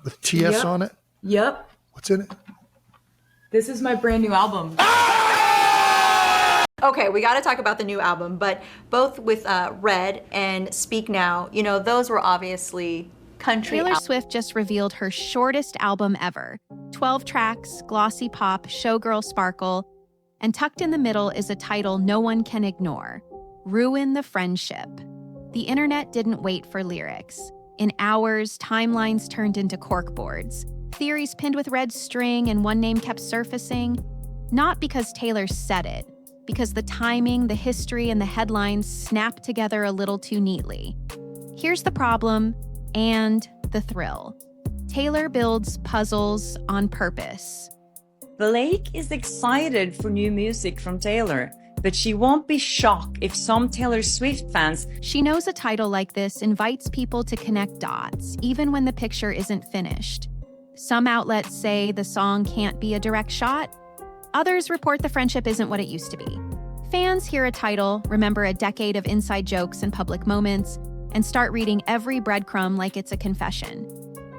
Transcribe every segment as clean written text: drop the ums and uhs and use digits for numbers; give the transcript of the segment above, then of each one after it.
with TS on it. Yep. What's in it? This is my brand new album. Okay, we got to talk about the new album, but both with Red and Speak Now, you know, those were obviously country Taylor Swift just revealed her shortest album ever. 12 tracks, glossy pop, showgirl sparkle, and tucked in the middle is a title no one can ignore, Ruin the Friendship. The internet didn't wait for lyrics. In hours, timelines turned into corkboards, theories pinned with red string, and one name kept surfacing. Not because Taylor said it, because the timing, the history, and the headlines snapped together a little too neatly. Here's the problem, and the thrill. Taylor builds puzzles on purpose. Blake is excited for new music from Taylor, but she won't be shocked if some Taylor Swift fans... She knows a title like this invites people to connect dots, even when the picture isn't finished. Some outlets say the song can't be a direct shot. Others report the friendship isn't what it used to be. Fans hear a title, remember a decade of inside jokes and public moments, and start reading every breadcrumb like it's a confession.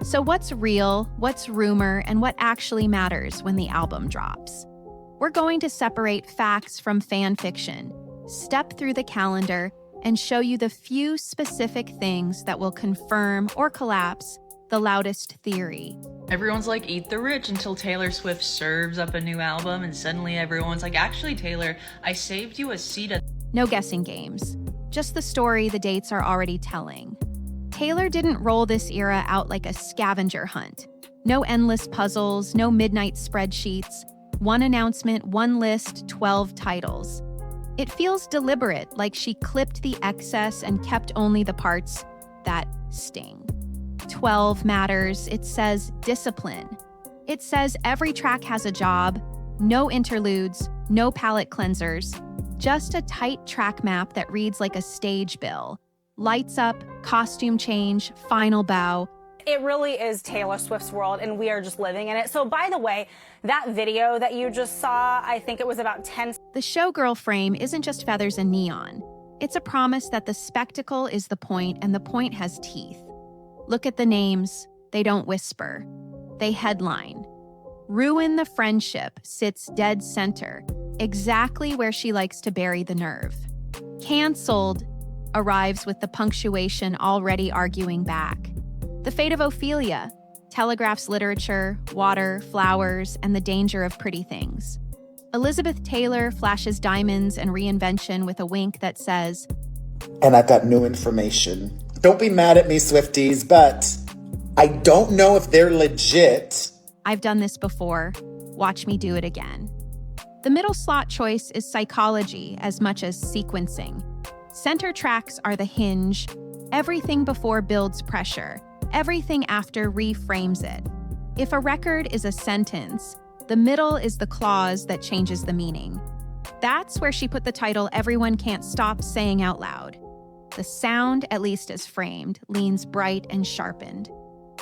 So what's real, what's rumor, and what actually matters when the album drops? We're going to separate facts from fan fiction, step through the calendar, and show you the few specific things that will confirm or collapse the loudest theory. Everyone's like, eat the rich until Taylor Swift serves up a new album, and suddenly everyone's like, actually, Taylor, I saved you a seat at... No guessing games. Just the story the dates are already telling. Taylor didn't roll this era out like a scavenger hunt. No endless puzzles, no midnight spreadsheets. One announcement, one list, 12 titles. It feels deliberate, like she clipped the excess and kept only the parts that sting. 12 matters. It says discipline. It says every track has a job, no interludes, no palette cleansers, just a tight track map that reads like a stage bill. Lights up, costume change, final bow. It really is Taylor Swift's world, and we are just living in it. So, by the way, that video that you just saw, I think it was about 10... The showgirl frame isn't just feathers and neon. It's a promise that the spectacle is the point, and the point has teeth. Look at the names. They don't whisper. They headline. Ruin the Friendship sits dead center, exactly where she likes to bury the nerve. Cancelled arrives with the punctuation already arguing back. The fate of Ophelia telegraphs literature, water, flowers, and the danger of pretty things. Elizabeth Taylor flashes diamonds and reinvention with a wink that says, and I've got new information. Don't be mad at me, Swifties, but I don't know if they're legit. I've done this before. Watch me do it again. The middle slot choice is psychology as much as sequencing. Center tracks are the hinge. Everything before builds pressure. Everything after reframes it. If a record is a sentence, the middle is the clause that changes the meaning. That's where she put the title Everyone Can't Stop Saying Out Loud. The sound, at least as framed, leans bright and sharpened.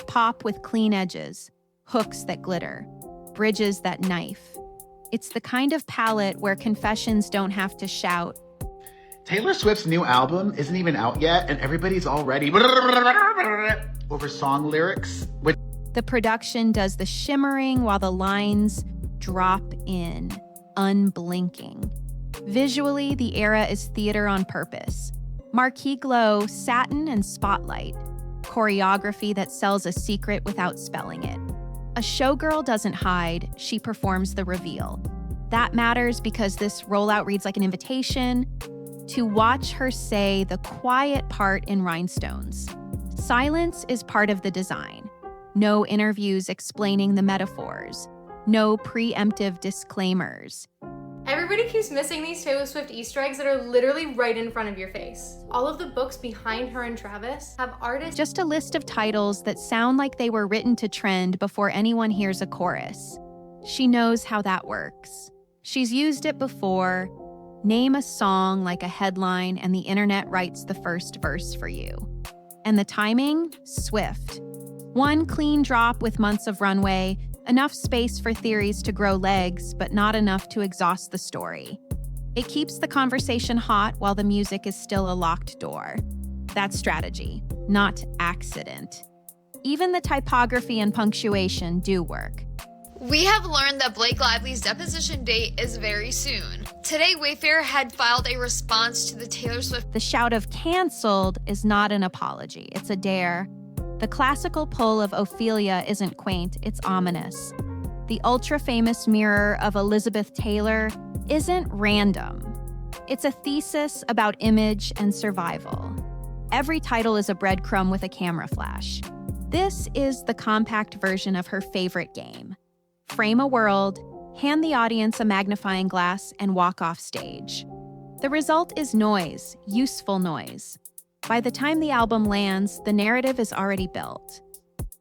Pop with clean edges, hooks that glitter, bridges that knife. It's the kind of palette where confessions don't have to shout. Taylor Swift's new album isn't even out yet, and everybody's already over song lyrics. The production does the shimmering while the lines drop in, unblinking. Visually, the era is theater on purpose. Marquee glow, satin, and spotlight. Choreography that sells a secret without spelling it. A showgirl doesn't hide, she performs the reveal. That matters because this rollout reads like an invitation to watch her say the quiet part in rhinestones. Silence is part of the design. No interviews explaining the metaphors. No preemptive disclaimers. Everybody keeps missing these Taylor Swift Easter eggs that are literally right in front of your face. All of the books behind her and Travis have artists... Just a list of titles that sound like they were written to trend before anyone hears a chorus. She knows how that works. She's used it before. Name a song like a headline and the internet writes the first verse for you. And the timing? Swift. One clean drop with months of runway, enough space for theories to grow legs, but not enough to exhaust the story. It keeps the conversation hot while the music is still a locked door. That's strategy, not accident. Even the typography and punctuation do work. We have learned that Blake Lively's deposition date is very soon. Today, Wayfair had filed a response to the Taylor Swift. The shout of "canceled" is not an apology, it's a dare. The classical pull of Ophelia isn't quaint, it's ominous. The ultra-famous mirror of Elizabeth Taylor isn't random. It's a thesis about image and survival. Every title is a breadcrumb with a camera flash. This is the compact version of her favorite game. Frame a world, hand the audience a magnifying glass, and walk off stage. The result is noise, useful noise. By the time the album lands, the narrative is already built.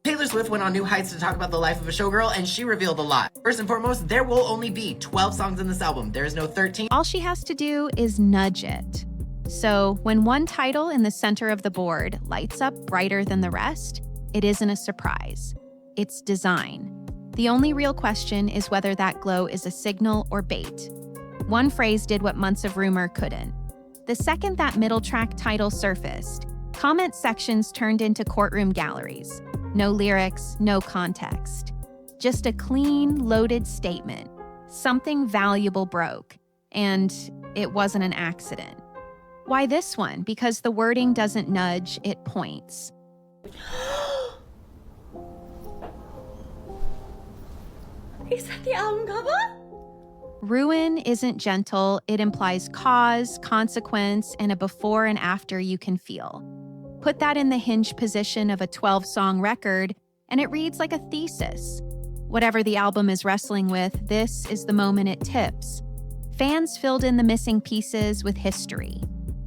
Taylor Swift went on New Heights to talk about the life of a showgirl, and she revealed a lot. First and foremost, there will only be 12 songs in this album. There is no 13. All she has to do is nudge it. So when one title in the center of the board lights up brighter than the rest, it isn't a surprise. It's design. The only real question is whether that glow is a signal or bait. One phrase did what months of rumor couldn't. The second that middle track title surfaced, comment sections turned into courtroom galleries. No lyrics, no context. Just a clean, loaded statement. Something valuable broke, and it wasn't an accident. Why this one? Because the wording doesn't nudge, it points. Is that the album cover? Ruin isn't gentle, it implies cause, consequence, and a before and after you can feel. Put that in the hinge position of a 12-song record, and it reads like a thesis. Whatever the album is wrestling with, this is the moment it tips. Fans filled in the missing pieces with history.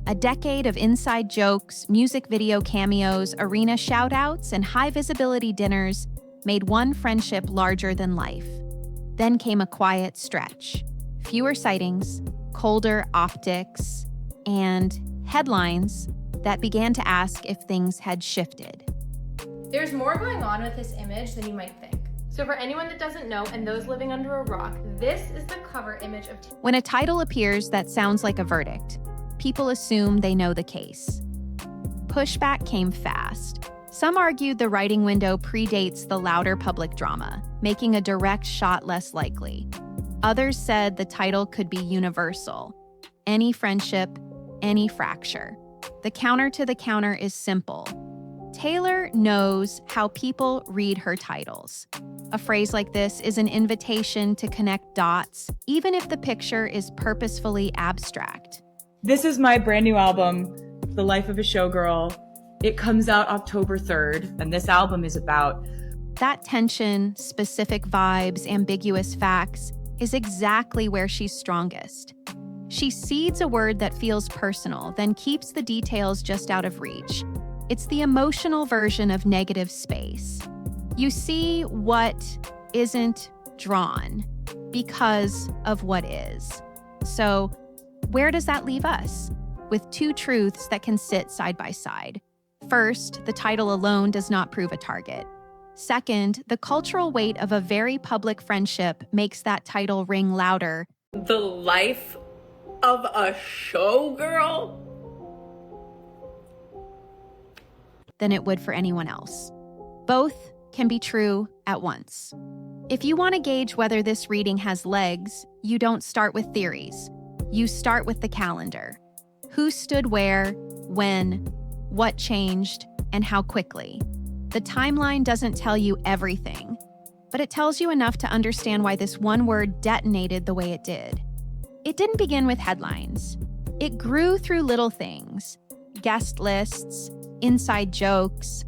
A decade of inside jokes, music video cameos, arena shout-outs, and high-visibility dinners made one friendship larger than life. Then came a quiet stretch. Fewer sightings, colder optics, and headlines that began to ask if things had shifted. There's more going on with this image than you might think. So for anyone that doesn't know and those living under a rock, this is the cover image of When a title appears that sounds like a verdict, people assume they know the case. Pushback came fast. Some argued the writing window predates the louder public drama, making a direct shot less likely. Others said the title could be universal. Any friendship, any fracture. The counter to the counter is simple. Taylor knows how people read her titles. A phrase like this is an invitation to connect dots, even if the picture is purposefully abstract. This is my brand new album, The Life of a Showgirl. It comes out October 3rd, and this album is about that tension, specific vibes, ambiguous facts is exactly where she's strongest. She seeds a word that feels personal, then keeps the details just out of reach. It's the emotional version of negative space. You see what isn't drawn because of what is. So, where does that leave us? With two truths that can sit side by side. First, the title alone does not prove a target. Second, the cultural weight of a very public friendship makes that title ring louder. The life of a showgirl? Than it would for anyone else. Both can be true at once. If you want to gauge whether this reading has legs, you don't start with theories. You start with the calendar. Who stood where, when, what changed, and how quickly. The timeline doesn't tell you everything, but it tells you enough to understand why this one word detonated the way it did. It didn't begin with headlines. It grew through little things. Guest lists, inside jokes,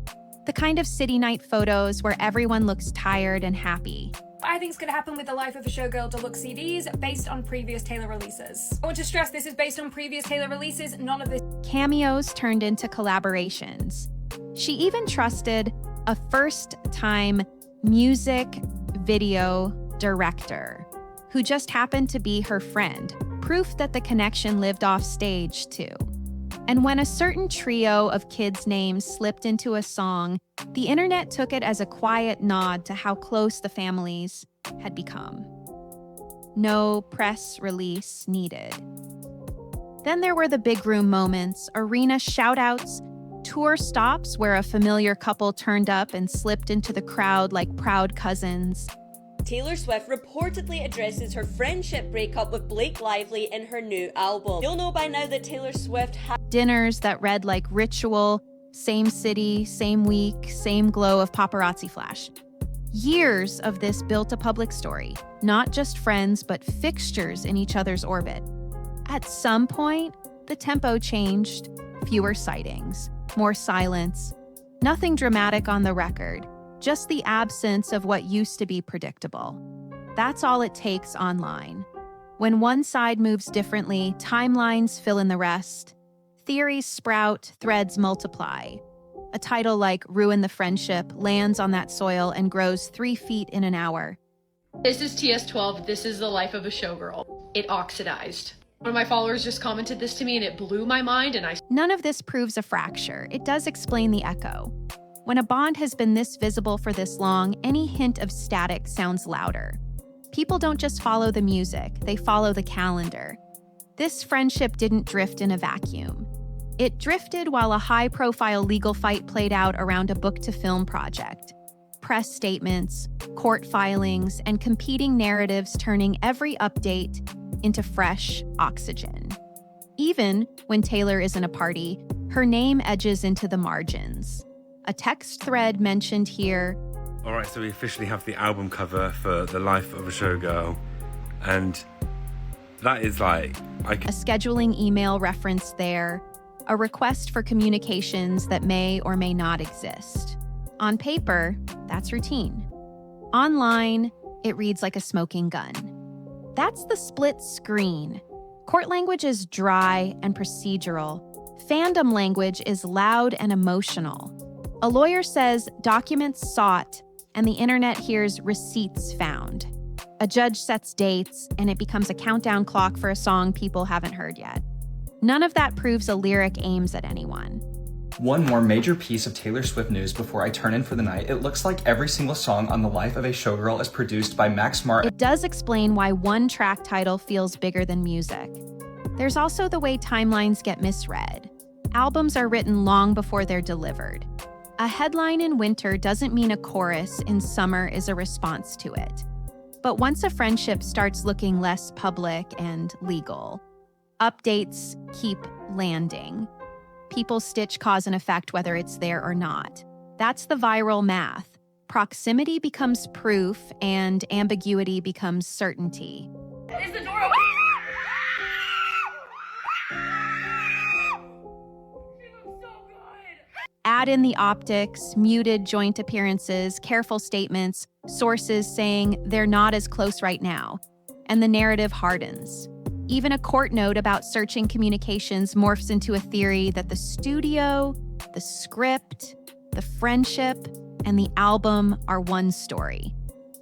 the kind of city night photos where everyone looks tired and happy. I think it's going to happen with The Life of a Showgirl Deluxe CDs based on previous Taylor releases. I want to stress this is based on previous Taylor releases, none of this. Cameos turned into collaborations. She even trusted a first-time music video director who just happened to be her friend, proof that the connection lived off stage too. And when a certain trio of kids' names slipped into a song, the internet took it as a quiet nod to how close the families had become. No press release needed. Then there were the big room moments, arena shout-outs, tour stops where a familiar couple turned up and slipped into the crowd like proud cousins. Taylor Swift reportedly addresses her friendship breakup with Blake Lively in her new album. You'll know by now that Taylor Swift had Dinners that read like ritual, same city, same week, same glow of paparazzi flash. Years of this built a public story, not just friends, but fixtures in each other's orbit. At some point, the tempo changed, fewer sightings, more silence, nothing dramatic on the record, just the absence of what used to be predictable. That's all it takes online. When one side moves differently, timelines fill in the rest. Theories sprout, threads multiply. A title like Ruin the Friendship lands on that soil and grows 3 feet in an hour. This is TS12, this is the life of a showgirl. It oxidized. One of my followers just commented this to me and it blew my mind and I... None of this proves a fracture. It does explain the echo. When a bond has been this visible for this long, any hint of static sounds louder. People don't just follow the music, they follow the calendar. This friendship didn't drift in a vacuum. It drifted while a high-profile legal fight played out around a book-to-film project. Press statements, court filings, and competing narratives turning every update into fresh oxygen. Even when Taylor isn't a party, her name edges into the margins. A text thread mentioned here. All right, so we officially have the album cover for The Life of a Showgirl, and that is like... A scheduling email reference there. A request for communications that may or may not exist. On paper, that's routine. Online, it reads like a smoking gun. That's the split screen. Court language is dry and procedural. Fandom language is loud and emotional. A lawyer says documents sought, and the internet hears receipts found. A judge sets dates, and it becomes a countdown clock for a song people haven't heard yet. None of that proves a lyric aims at anyone. One more major piece of Taylor Swift news before I turn in for the night. It looks like every single song on The Life of a Showgirl is produced by Max Martin. It does explain why one track title feels bigger than music. There's also the way timelines get misread. Albums are written long before they're delivered. A headline in winter doesn't mean a chorus in summer is a response to it. But once a friendship starts looking less public and legal, updates keep landing. People stitch cause and effect whether it's there or not. That's the viral math. Proximity becomes proof and ambiguity becomes certainty. Is the door open? Add in the optics, muted joint appearances, careful statements, sources saying they're not as close right now, and the narrative hardens. Even a court note about searching communications morphs into a theory that the studio, the script, the friendship, and the album are one story.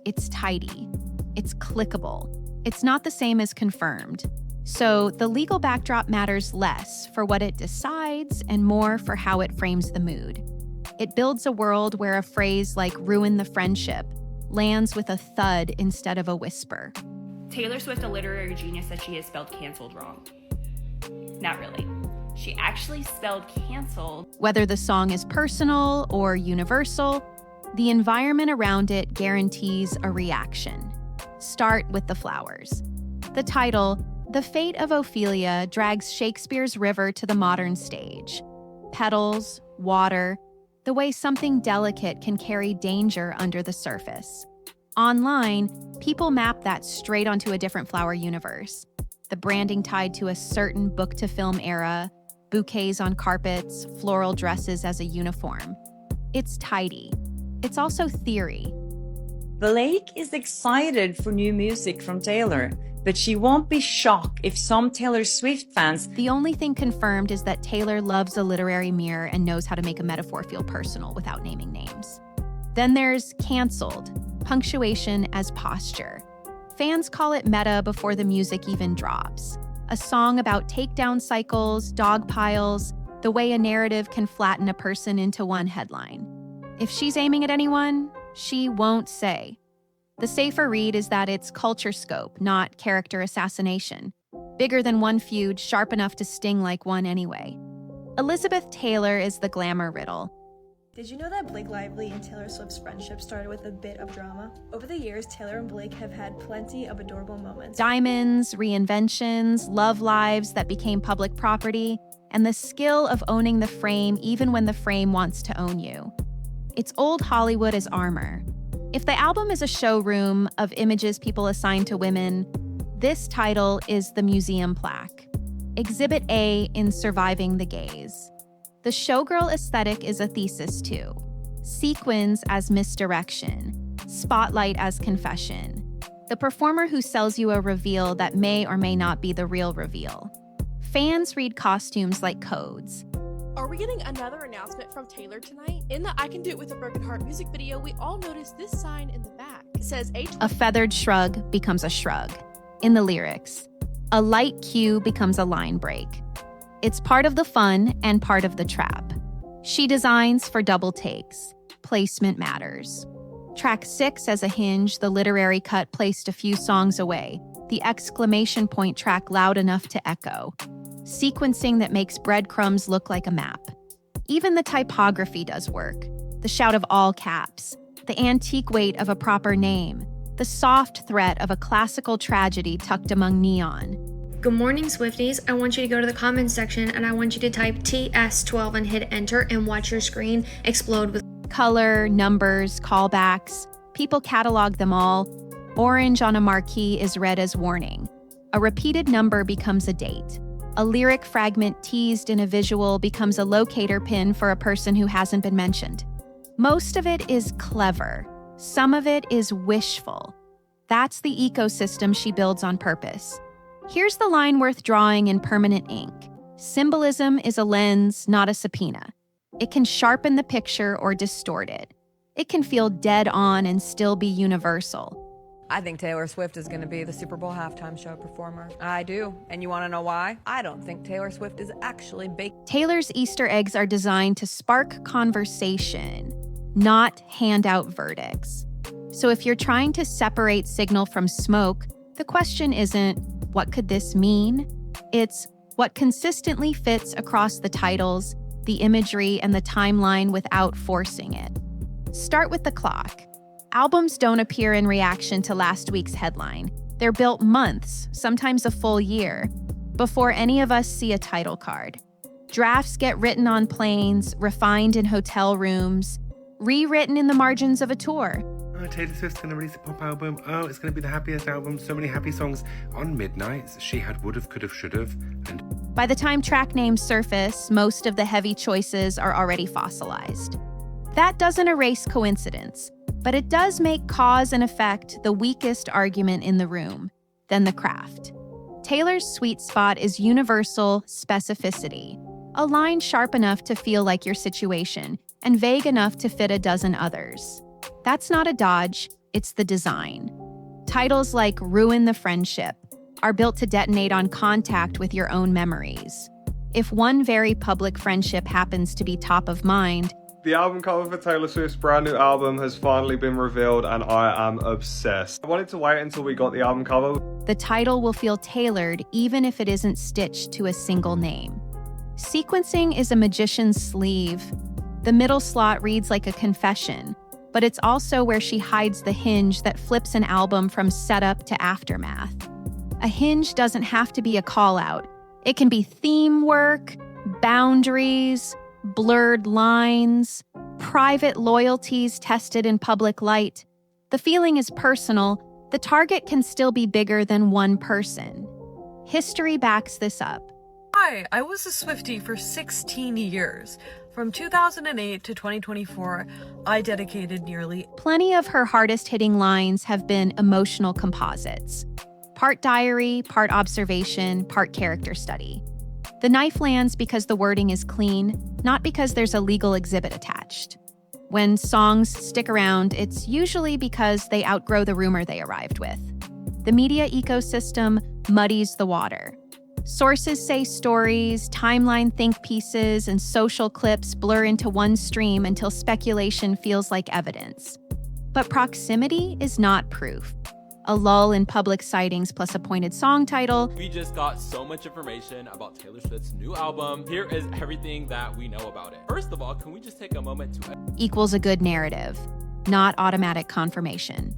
It's tidy. It's clickable. It's not the same as confirmed. So the legal backdrop matters less for what it decides and more for how it frames the mood. It builds a world where a phrase like ruin the friendship lands with a thud instead of a whisper. Taylor Swift, a literary genius, said she has spelled canceled wrong. Not really. She actually spelled canceled. Whether the song is personal or universal, the environment around it guarantees a reaction. Start with the flowers. The title, The Fate of Ophelia, drags Shakespeare's river to the modern stage. Petals, water, the way something delicate can carry danger under the surface. Online, people map that straight onto a different flower universe. The branding tied to a certain book-to-film era, bouquets on carpets, floral dresses as a uniform. It's tidy. It's also theory. Blake is excited for new music from Taylor, but she won't be shocked if some Taylor Swift fans... The only thing confirmed is that Taylor loves a literary mirror and knows how to make a metaphor feel personal without naming names. Then there's canceled, punctuation as posture. Fans call it meta before the music even drops. A song about takedown cycles, dog piles, the way a narrative can flatten a person into one headline. If she's aiming at anyone, she won't say. The safer read is that it's culture scope, not character assassination. Bigger than one feud, sharp enough to sting like one anyway. Elizabeth Taylor is the glamour riddle. Did you know that Blake Lively and Taylor Swift's friendship started with a bit of drama? Over the years, Taylor and Blake have had plenty of adorable moments. Diamonds, reinventions, love lives that became public property, and the skill of owning the frame even when the frame wants to own you. It's old Hollywood as armor. If the album is a showroom of images people assign to women, this title is the museum plaque. Exhibit A in Surviving the Gaze. The showgirl aesthetic is a thesis too. Sequins as misdirection, spotlight as confession. The performer who sells you a reveal that may or may not be the real reveal. Fans read costumes like codes. Are we getting another announcement from Taylor tonight? In the I Can Do It With a Broken Heart music video, we all noticed this sign in the back. It says A feathered shrug becomes a shrug. In the lyrics, a light cue becomes a line break. It's part of the fun and part of the trap. She designs for double takes. Placement matters. Track 6 as a hinge, the literary cut placed a few songs away, the exclamation point track loud enough to echo. Sequencing that makes breadcrumbs look like a map. Even the typography does work. The shout of all caps, the antique weight of a proper name, the soft threat of a classical tragedy tucked among neon. Good morning, Swifties. I want you to go to the comments section and I want you to type TS12 and hit enter and watch your screen explode with color, numbers, callbacks. People catalog them all. Orange on a marquee is read as warning. A repeated number becomes a date. A lyric fragment teased in a visual becomes a locator pin for a person who hasn't been mentioned. Most of it is clever. Some of it is wishful. That's the ecosystem she builds on purpose. Here's the line worth drawing in permanent ink. Symbolism is a lens, not a subpoena. It can sharpen the picture or distort it. It can feel dead on and still be universal. I think Taylor Swift is going to be the Super Bowl halftime show performer. I do. And you want to know why? I don't think Taylor Swift is actually baked. Taylor's Easter eggs are designed to spark conversation, not hand out verdicts. So if you're trying to separate signal from smoke, the question isn't, what could this mean? It's what consistently fits across the titles, the imagery, and the timeline without forcing it. Start with the clock. Albums don't appear in reaction to last week's headline. They're built months, sometimes a full year, before any of us see a title card. Drafts get written on planes, refined in hotel rooms, rewritten in the margins of a tour. Oh, Taylor Swift's going to release a pop album. Oh, it's going to be the happiest album. So many happy songs. On Midnights, she had Would've, Could've, Should've. And by the time track names surface, most of the heavy choices are already fossilized. That doesn't erase coincidence, but it does make cause and effect the weakest argument in the room, then the craft. Taylor's sweet spot is universal specificity, a line sharp enough to feel like your situation and vague enough to fit a dozen others. That's not a dodge, it's the design. Titles like Ruin the Friendship are built to detonate on contact with your own memories. If one very public friendship happens to be top of mind, the album cover for Taylor Swift's brand new album has finally been revealed and I am obsessed. I wanted to wait until we got the album cover. The title will feel tailored even if it isn't stitched to a single name. Sequencing is a magician's sleeve. The middle slot reads like a confession, but it's also where she hides the hinge that flips an album from setup to aftermath. A hinge doesn't have to be a call-out. It can be theme work, boundaries, blurred lines, private loyalties tested in public light. The feeling is personal. The target can still be bigger than one person. History backs this up. Hi, I was a Swiftie for 16 years. From 2008 to 2024, I dedicated nearly... Plenty of her hardest-hitting lines have been emotional composites. Part diary, part observation, part character study. The knife lands because the wording is clean, not because there's a legal exhibit attached. When songs stick around, it's usually because they outgrow the rumor they arrived with. The media ecosystem muddies the water. Sources say stories, timeline think pieces, and social clips blur into one stream until speculation feels like evidence. But proximity is not proof. a lull in public sightings plus a pointed song title. We just got so much information about Taylor Swift's new album. Here is everything that we know about it. First of all, can we just take a moment to... Equals a good narrative, not automatic confirmation.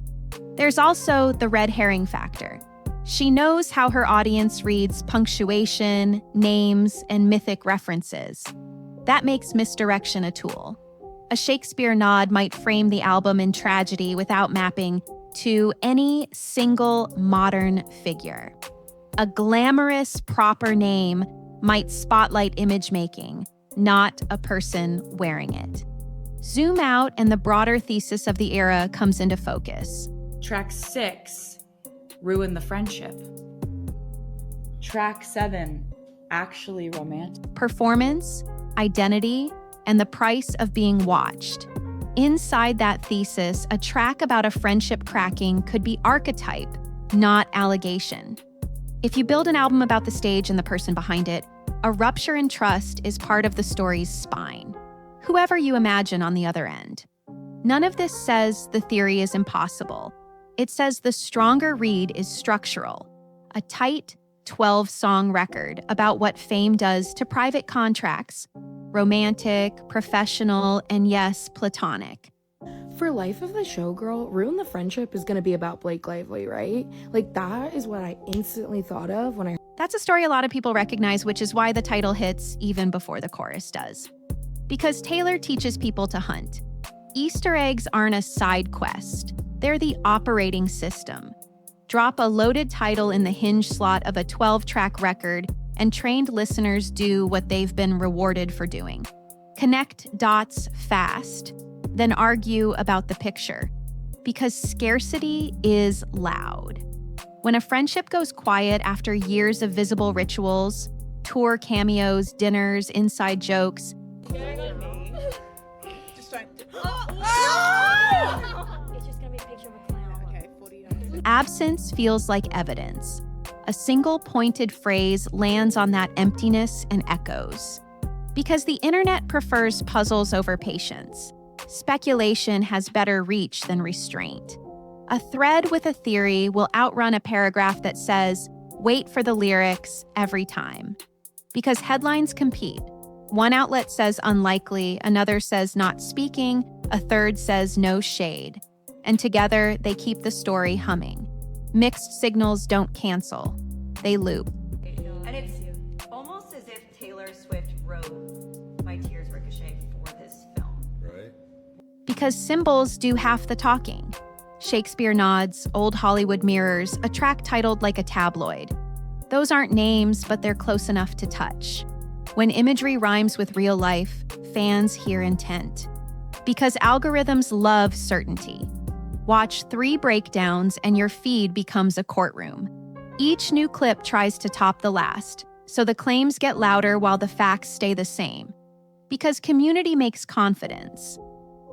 There's also the red herring factor. She knows how her audience reads punctuation, names, and mythic references. That makes misdirection a tool. A Shakespeare nod might frame the album in tragedy without mapping to any single modern figure. A glamorous, proper name might spotlight image making, not a person wearing it. Zoom out and the broader thesis of the era comes into focus. Track 6, Ruin the Friendship. Track 7, Actually Romantic. Performance, identity, and the price of being watched. Inside that thesis, a track about a friendship cracking could be archetype, not allegation. If you build an album about the stage and the person behind it, a rupture in trust is part of the story's spine, whoever you imagine on the other end. None of this says the theory is impossible. It says the stronger read is structural, a tight 12-song record about what fame does to private contracts, romantic, professional, and yes, platonic. For Life of the Showgirl, Ruin the Friendship is going to be about Blake Lively, right? Like, that is what I instantly thought of when I... That's a story a lot of people recognize, which is why the title hits even before the chorus does. Because Taylor teaches people to hunt. Easter eggs aren't a side quest. They're the operating system. Drop a loaded title in the hinge slot of a 12-track record, and trained listeners do what they've been rewarded for doing. Connect dots fast, then argue about the picture. Because scarcity is loud. When a friendship goes quiet after years of visible rituals, tour cameos, dinners, inside jokes, absence feels like evidence. A single pointed phrase lands on that emptiness and echoes. Because the internet prefers puzzles over patience. Speculation has better reach than restraint. A thread with a theory will outrun a paragraph that says, wait for the lyrics every time. Because headlines compete. One outlet says unlikely, another says not speaking, a third says no shade. And together, they keep the story humming. Mixed signals don't cancel. They loop. And it's almost as if Taylor Swift wrote My Tears Ricochet for this film. Right. Because symbols do half the talking. Shakespeare nods, old Hollywood mirrors, a track titled like a tabloid. Those aren't names, but they're close enough to touch. When imagery rhymes with real life, fans hear intent. Because algorithms love certainty. Watch 3 breakdowns and your feed becomes a courtroom. Each new clip tries to top the last, so the claims get louder while the facts stay the same. Because community makes confidence.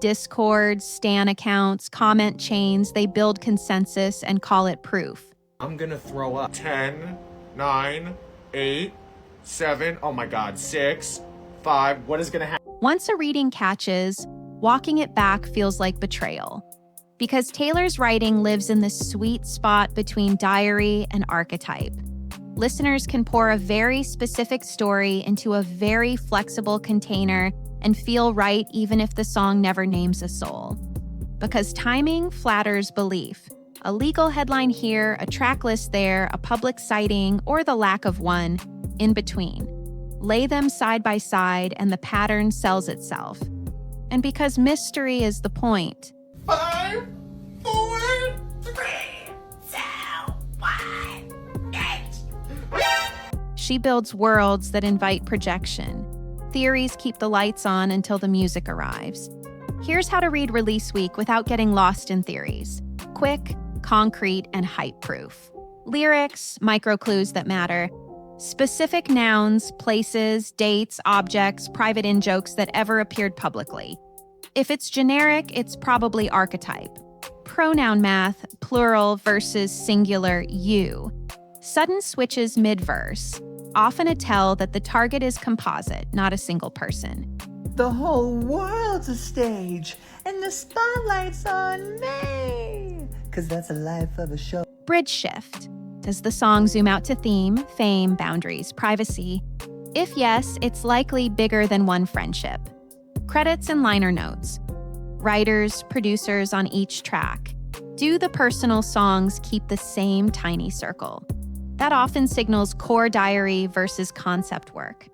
Discords, Stan accounts, comment chains, they build consensus and call it proof. I'm gonna throw up. 10, 9, 8, 7, oh my god, 6, 5, what is gonna happen? Once a reading catches, walking it back feels like betrayal. Because Taylor's writing lives in the sweet spot between diary and archetype. Listeners can pour a very specific story into a very flexible container and feel right even if the song never names a soul. Because timing flatters belief. A legal headline here, a track list there, a public citing, or the lack of one, in between. Lay them side by side and the pattern sells itself. And because mystery is the point, 5, 4, 3, 2, 1, 8. she builds worlds that invite projection. Theories keep the lights on until the music arrives. Here's how to read release week without getting lost in theories. Quick, concrete, and hype-proof. Lyrics, micro-clues that matter. Specific nouns, places, dates, objects, private in-jokes that ever appeared publicly. If it's generic, it's probably archetype. Pronoun math, plural versus singular you. Sudden switches mid-verse. Often a tell that the target is composite, not a single person. The whole world's a stage, and the spotlight's on me. 'cause that's the life of a show. Bridge shift. Does the song zoom out to theme, fame, boundaries, privacy? If yes, it's likely bigger than one friendship. Credits and liner notes. Writers, producers on each track. Do the personal songs keep the same tiny circle? That often signals core diary versus concept work.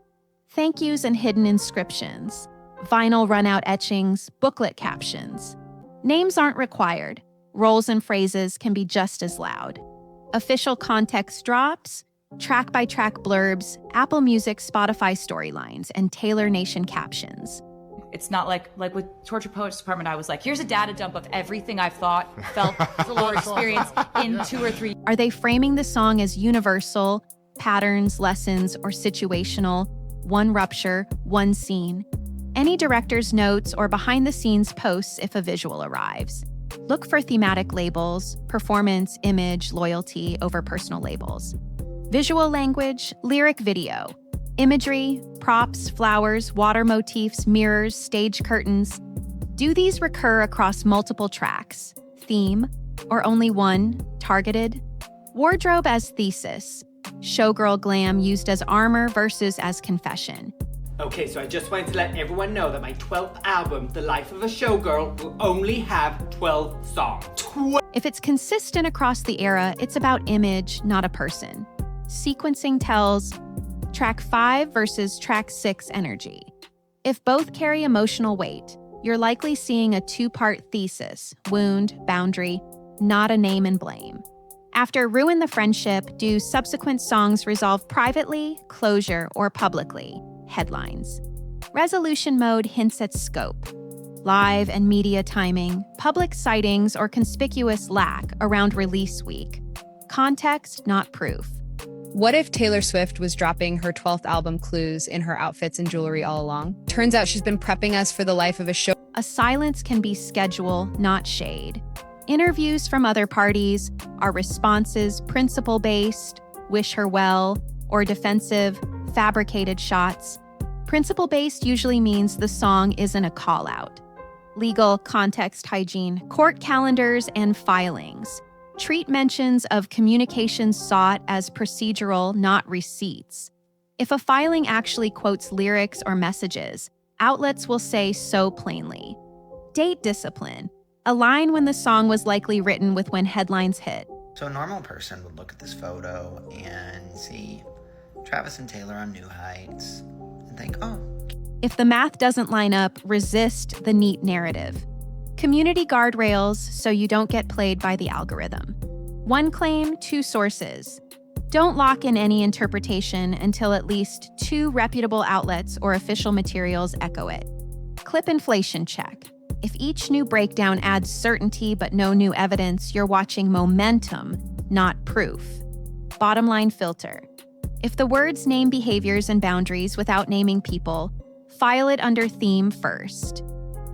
Thank yous and hidden inscriptions. Vinyl runout etchings, booklet captions. Names aren't required. Roles and phrases can be just as loud. Official context drops, track-by-track blurbs, Apple Music, Spotify storylines, and Taylor Nation captions. It's not like with Torture Poets Department, I was like, here's a data dump of everything I've thought, felt, or experienced in 2 or 3. Are they framing the song as universal, patterns, lessons, or situational, one rupture, one scene? Any director's notes or behind-the-scenes posts if a visual arrives. Look for thematic labels, performance, image, loyalty over personal labels. Visual language, lyric video. Imagery, props, flowers, water motifs, mirrors, stage curtains. Do these recur across multiple tracks, theme, or only one, targeted? Wardrobe as thesis. Showgirl glam used as armor versus as confession. Okay, so I just wanted to let everyone know that my 12th album, The Life of a Showgirl, will only have 12 songs. If it's consistent across the era, it's about image, not a person. Sequencing tells track 5 versus track 6 energy. If both carry emotional weight, you're likely seeing a 2-part thesis, wound, boundary, not a name and blame. After Ruin the Friendship, do subsequent songs resolve privately, closure, or publicly? Headlines. Resolution mode hints at scope. Live and media timing, public sightings, or conspicuous lack around release week. Context, not proof. What if Taylor Swift was dropping her 12th album clues in her outfits and jewelry all along? Turns out she's been prepping us for the life of a show. A silence can be schedule, not shade. Interviews from other parties, are responses principle-based, wish her well, or defensive, fabricated shots? Principle-based usually means the song isn't a call-out. Legal, context, hygiene, court calendars, and filings. Treat mentions of communications sought as procedural, not receipts. If a filing actually quotes lyrics or messages, outlets will say so plainly. Date discipline. Align when the song was likely written with when headlines hit. So a normal person would look at this photo and see Travis and Taylor on New Heights and think, oh. If the math doesn't line up, resist the neat narrative. Community guardrails so you don't get played by the algorithm. One claim, 2 sources. Don't lock in any interpretation until at least 2 reputable outlets or official materials echo it. Clip inflation check. If each new breakdown adds certainty but no new evidence, you're watching momentum, not proof. Bottom line filter. If the words name behaviors and boundaries without naming people, file it under theme first.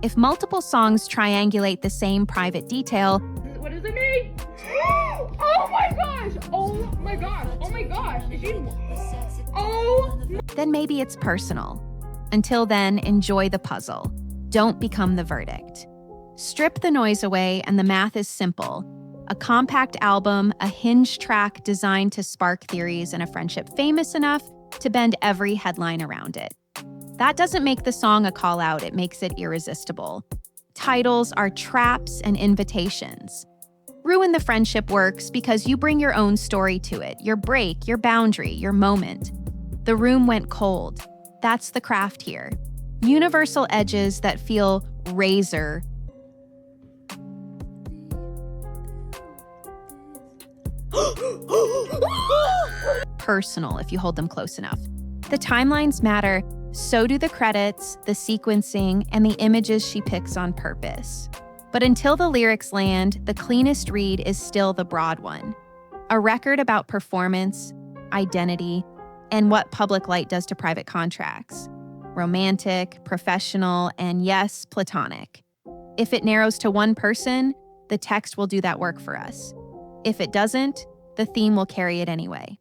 If multiple songs triangulate the same private detail, What does it mean? Oh my gosh! Oh my gosh! Oh my gosh! Is she... Oh! then maybe it's personal. Until then, enjoy the puzzle. Don't become the verdict. Strip the noise away and the math is simple. A compact album, a hinge track designed to spark theories and a friendship famous enough to bend every headline around it. That doesn't make the song a call-out, it makes it irresistible. Titles are traps and invitations. Ruin the Friendship works because you bring your own story to it, your break, your boundary, your moment. The room went cold. That's the craft here. Universal edges that feel razor. Personal if you hold them close enough. The timelines matter, so do the credits, the sequencing, and the images she picks on purpose. But until the lyrics land, the cleanest read is still the broad one. A record about performance, identity, and what public light does to private contracts. Romantic, professional, and yes, platonic. If it narrows to one person, the text will do that work for us. If it doesn't, the theme will carry it anyway.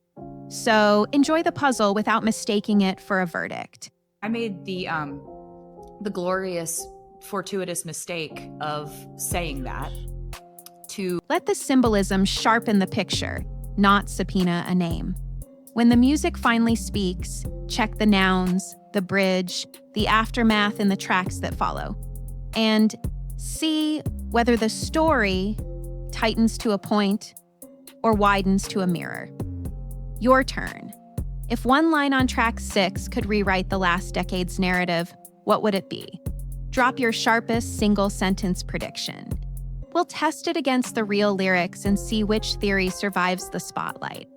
So enjoy the puzzle without mistaking it for a verdict. I made the glorious, fortuitous mistake of saying that to let the symbolism sharpen the picture, not subpoena a name. When the music finally speaks, check the nouns, the bridge, the aftermath in the tracks that follow, and see whether the story tightens to a point or widens to a mirror. Your turn. If one line on track 6 could rewrite the last decade's narrative, what would it be? Drop your sharpest single-sentence prediction. We'll test it against the real lyrics and see which theory survives the spotlight.